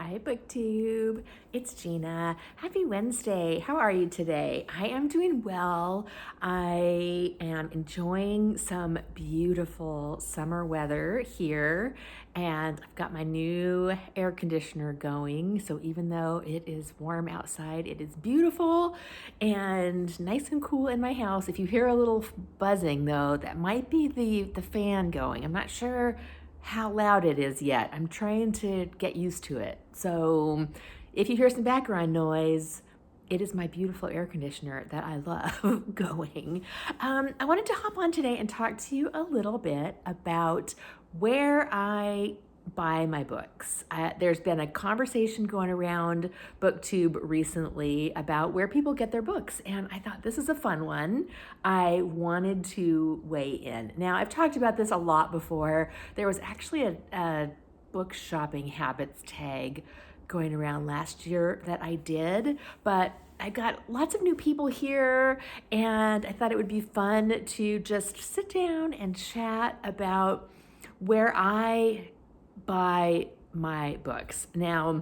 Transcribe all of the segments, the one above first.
Hi, BookTube. It's Gina. Happy Wednesday. How are you today? I am doing well. I am enjoying some beautiful summer weather here, and I've got my new air conditioner going. So even though it is warm outside, it is beautiful and nice and cool in my house. If you hear a little buzzing, though, that might be the fan going. I'm not sure how loud it is yet. I'm trying to get used to it. So if you hear some background noise, it is my beautiful air conditioner that I love going. I wanted to hop on today and talk to you a little bit about where I buy my books. There's been a conversation going around BookTube recently about where people get their books, and I thought this is a fun one. I wanted to weigh in. Now, I've talked about this a lot before. There was actually a book shopping habits tag going around last year that I did, but I got lots of new people here, and I thought it would be fun to just sit down and chat about where I buy my books. Now,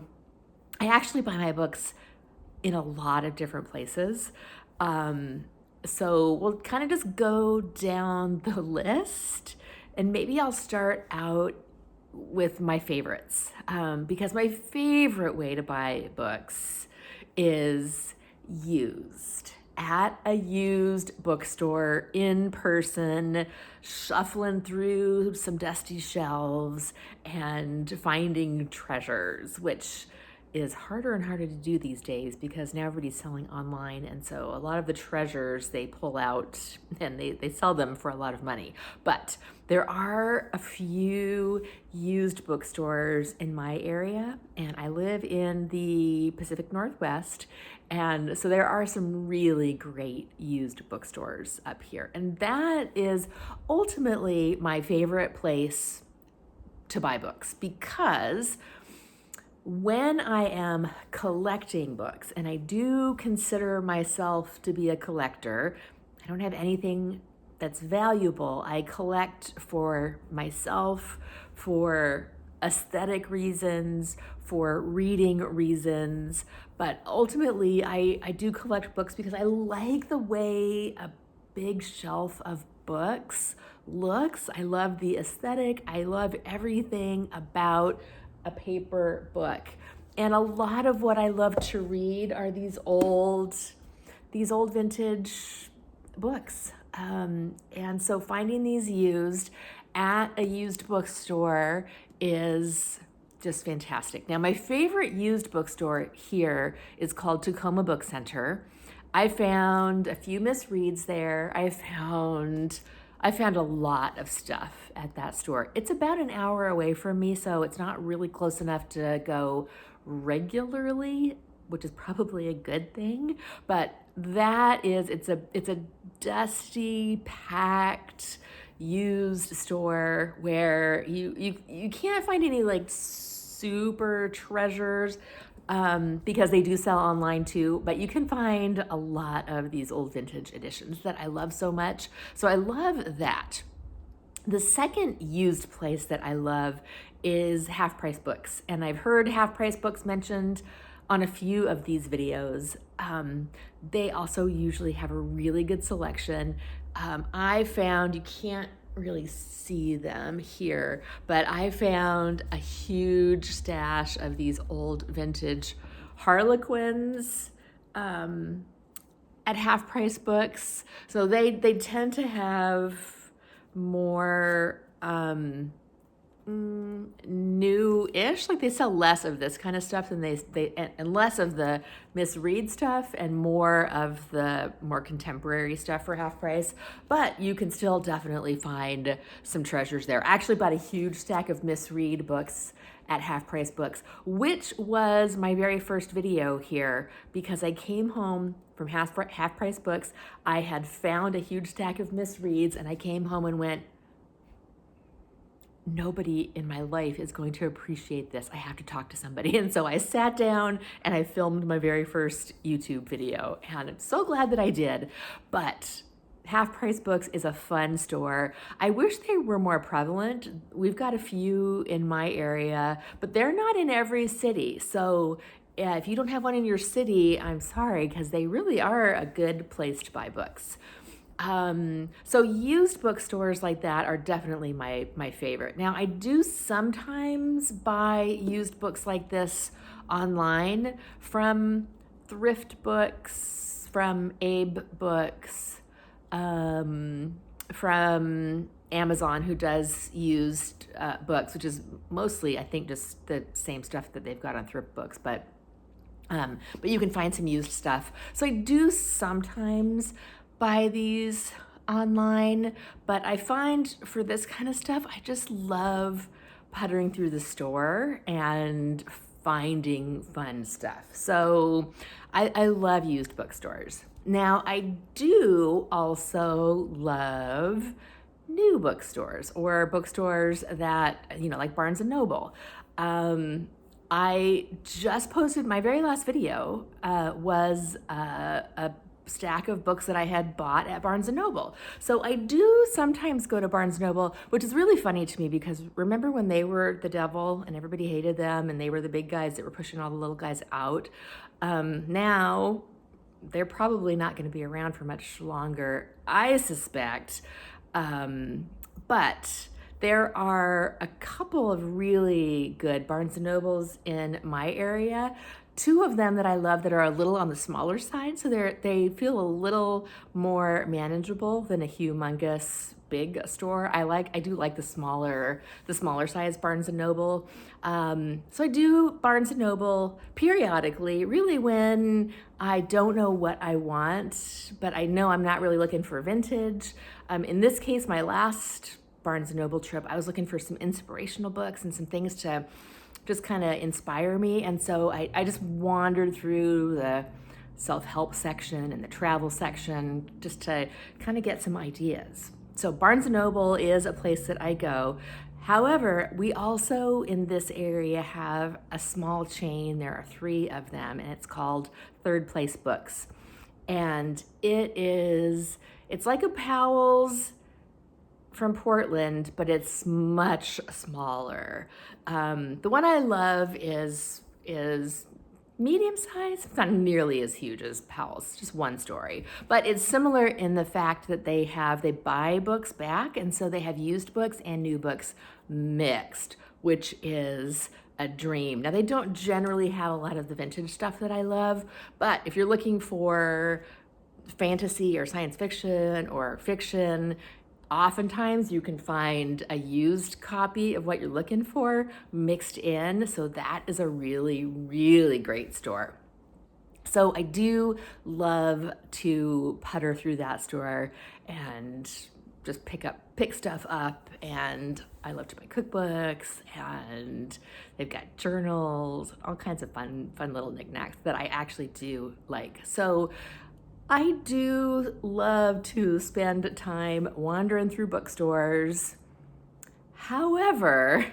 I actually buy my books in a lot of different places. So we'll kind of just go down the list, and maybe I'll start out with my favorites, because my favorite way to buy books is used at a used bookstore in person, shuffling through some dusty shelves and finding treasures, which is harder and harder to do these days because now everybody's selling online, and so a lot of the treasures they pull out and they sell them for a lot of money. But there are a few used bookstores in my area, and I live in the Pacific Northwest, and so there are some really great used bookstores up here, and that is ultimately my favorite place to buy books, because when I am collecting books, and I do consider myself to be a collector, I don't have anything that's valuable. I collect for myself, for aesthetic reasons, for reading reasons, but ultimately I do collect books because I like the way a big shelf of books looks. I love the aesthetic. I love everything about a paper book. And a lot of what I love to read are these old vintage books. And so finding these used at a used bookstore is just fantastic. Now, my favorite used bookstore here is called Tacoma Book Center. I found a few misreads there. I found a lot of stuff at that store. It's about an hour away from me, so it's not really close enough to go regularly, which is probably a good thing. But it's a dusty, packed, used store where you can't find any like super treasures, because they do sell online too, but you can find a lot of these old vintage editions that I love so much. So I love that. The second used place that I love is Half Price Books, and I've heard Half Price Books mentioned on a few of these videos. They also usually have a really good selection. I found, you can't really see them here, but I found a huge stash of these old vintage Harlequins at Half Price Books. So they tend to have more new-ish, like they sell less of this kind of stuff than and less of the misread stuff and more of the more contemporary stuff for Half Price, but you can still definitely find some treasures there. I actually bought a huge stack of misread books at Half Price Books, which was my very first video here, because I came home from Half Price Books. I had found a huge stack of misreads, and I came home and went, nobody in my life is going to appreciate this. I have to talk to somebody. And so I sat down and I filmed my very first YouTube video, and I'm so glad that I did. But Half Price Books is a fun store. I wish they were more prevalent. We've got a few in my area, but they're not in every city. So if you don't have one in your city, I'm sorry, because they really are a good place to buy books. So used bookstores like that are definitely my favorite. Now, I do sometimes buy used books like this online from Thrift Books, from Abe Books, from Amazon, who does used books, which is mostly, I think, just the same stuff that they've got on Thrift Books, but you can find some used stuff. So I do sometimes buy these online, but I find for this kind of stuff, I just love puttering through the store and finding fun stuff. So I love used bookstores. Now, I do also love new bookstores or bookstores that, like Barnes and Noble. I just posted my very last video was a stack of books that I had bought at Barnes & Noble. So I do sometimes go to Barnes & Noble, which is really funny to me because remember when they were the devil and everybody hated them and they were the big guys that were pushing all the little guys out? Now, they're probably not going to be around for much longer, I suspect. But there are a couple of really good Barnes & Nobles in my area. Two of them that I love that are a little on the smaller side, so they feel a little more manageable than a humongous big store. I do like the smaller size Barnes & Noble. So I do Barnes & Noble periodically, really when I don't know what I want, but I know I'm not really looking for vintage. In this case, my last Barnes & Noble trip, I was looking for some inspirational books and some things to just kind of inspire me. And so I just wandered through the self-help section and the travel section just to kind of get some ideas. So Barnes & Noble is a place that I go. However, we also in this area have a small chain. There are 3 of them, and it's called Third Place Books. And it's like a Powell's from Portland, but it's much smaller. The one I love is medium size. It's not nearly as huge as Powell's, just one story. But it's similar in the fact that they buy books back, and so they have used books and new books mixed, which is a dream. Now, they don't generally have a lot of the vintage stuff that I love, but if you're looking for fantasy or science fiction or fiction, oftentimes you can find a used copy of what you're looking for mixed in. So that is a really, really great store. So I do love to putter through that store and just pick stuff up. And I love to buy cookbooks, and they've got journals, all kinds of fun little knickknacks that I actually do like. So I do love to spend time wandering through bookstores. However,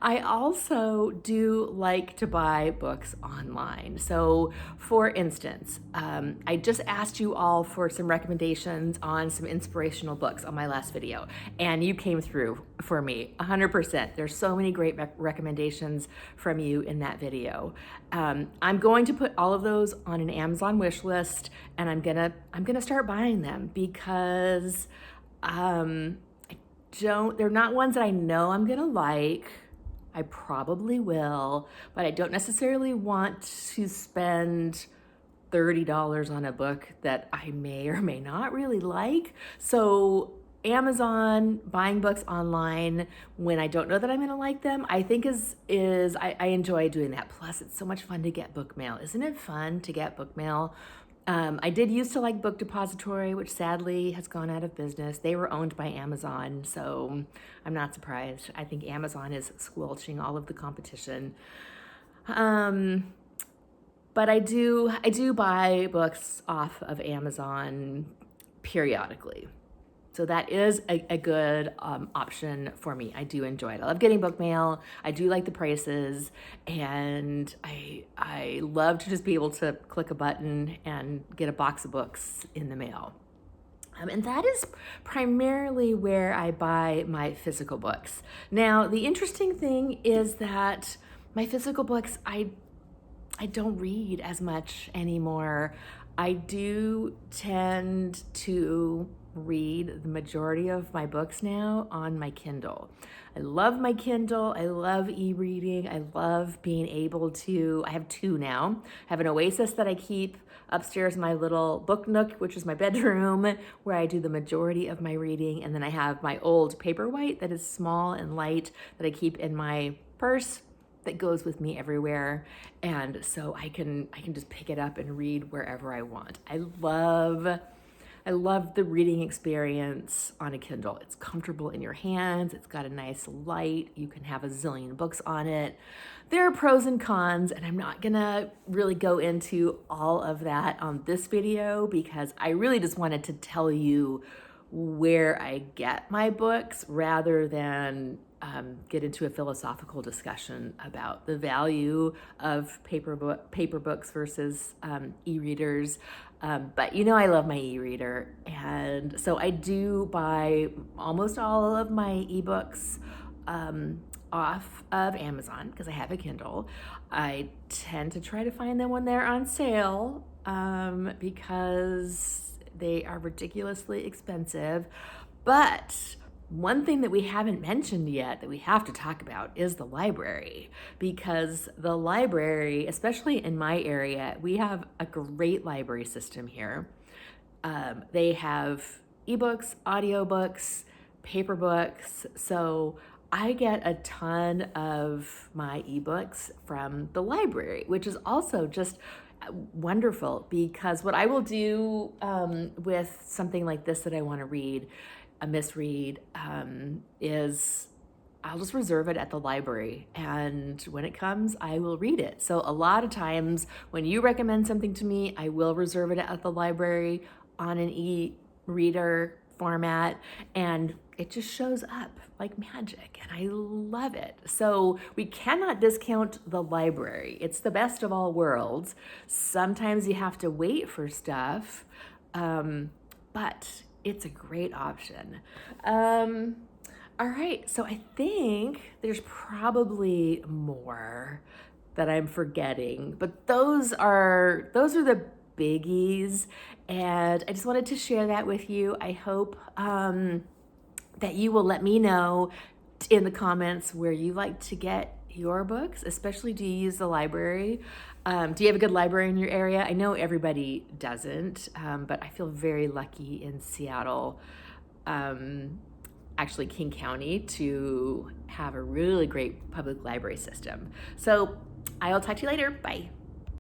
I also do like to buy books online. So for instance, I just asked you all for some recommendations on some inspirational books on my last video, and you came through for me 100%. There's so many great recommendations from you in that video. I'm going to put all of those on an Amazon wish list, and I'm gonna start buying them because they're not ones that I know I'm gonna like. I probably will, but I don't necessarily want to spend $30 on a book that I may or may not really like. So Amazon, buying books online when I don't know that I'm gonna like them, I think I enjoy doing that. Plus, it's so much fun to get book mail. Isn't it fun to get book mail? I did used to like Book Depository, which sadly has gone out of business. They were owned by Amazon, so I'm not surprised. I think Amazon is squelching all of the competition. But I do buy books off of Amazon periodically. So that is a good option for me. I do enjoy it. I love getting book mail. I do like the prices, and I love to just be able to click a button and get a box of books in the mail. And that is primarily where I buy my physical books. Now, the interesting thing is that my physical books, I don't read as much anymore. I do tend to read the majority of my books now on my Kindle. I love my Kindle. I love e-reading. I love being able to, I have two now. I have an Oasis that I keep upstairs in my little book nook, which is my bedroom, where I do the majority of my reading. And then I have my old Paperwhite that is small and light that I keep in my purse that goes with me everywhere, and so I can just pick it up and read wherever I want. I love the reading experience on a Kindle. It's comfortable in your hands. It's got a nice light. You can have a zillion books on it. There are pros and cons, and I'm not gonna really go into all of that on this video because I really just wanted to tell you where I get my books rather than get into a philosophical discussion about the value of paper books versus e-readers. But you know I love my e-reader, and so I do buy almost all of my ebooks off of Amazon because I have a Kindle. I tend to try to find them when they're on sale because they are ridiculously expensive. But one thing that we haven't mentioned yet that we have to talk about is the library, because the library, especially in my area, we have a great library system here. They have ebooks, audiobooks, paper books. So I get a ton of my ebooks from the library, which is also just wonderful, because what I will do with something like this that I want to read, a misread, is I'll just reserve it at the library, and when it comes, I will read it. So a lot of times when you recommend something to me, I will reserve it at the library on an e-reader format, and it just shows up like magic, and I love it. So we cannot discount the library. It's the best of all worlds. Sometimes you have to wait for stuff, but it's a great option. All right, so I think there's probably more that I'm forgetting, but those are the biggies, and I just wanted to share that with you. I hope that you will let me know in the comments where you like to get your books, especially do you use the library? Do you have a good library in your area? I know everybody doesn't, but I feel very lucky in Seattle, actually King County, to have a really great public library system. So I'll talk to you later. Bye.